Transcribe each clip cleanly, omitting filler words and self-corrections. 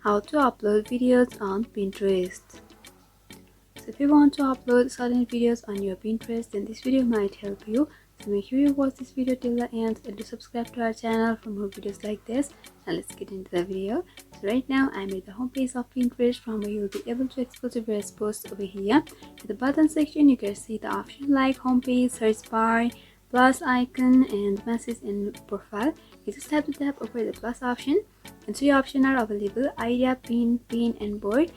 how to upload videos on Pinterest. So if you want to upload certain videos on your Pinterest, then this video might help you. So make sure you watch this video till the end and do subscribe to our channel for more videos like this. Now let's get into the video. So right now I'm at the homepage of Pinterest, from where you'll be able to explore the various posts over here. In the button section you can see the option like homepage, search bar, plus icon, and message and profile. You just have to tap over the plus option, and three options are available: idea, pin, and board.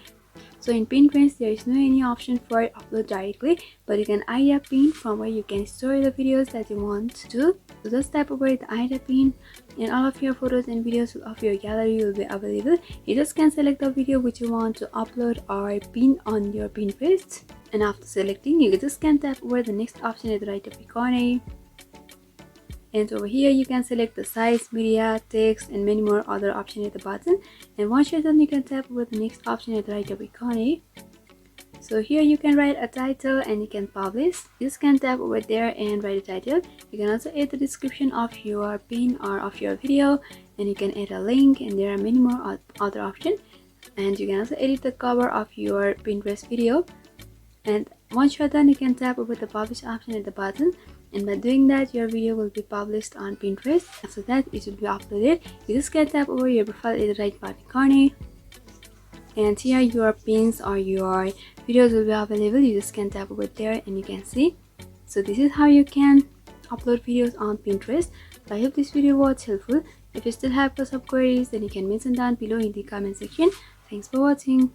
So in Pinterest there is no any option for upload directly, but you can idea pin, from where you can store the videos that you want to. So just tap over the idea pin and all of your photos and videos of your gallery will be available. You just can select the video which you want to upload or pin on your Pinterest, and after selecting you just can tap over the next option at the right upper corner. And over here you can select the size, media, text, and many more other options at the bottom. And once you're done you can tap over the next option at the right upper corner. So here you can write a title and you can publish. You just can tap over there and write a title. You can also add the description of your pin or of your video, and you can add a link, and there are many more other options. And you can also edit the cover of your Pinterest video. And once you're done you can tap over the publish option at the bottom, and by doing that your video will be published on Pinterest, and so that it will be uploaded. You just can tap over your profile at the right bottom corner, and here your pins or your videos will be available. You just can tap over there and you can see. So this is how you can upload videos on Pinterest. So I hope this video was helpful. If you still have some queries, then you can mention down below in the comment section. Thanks for watching.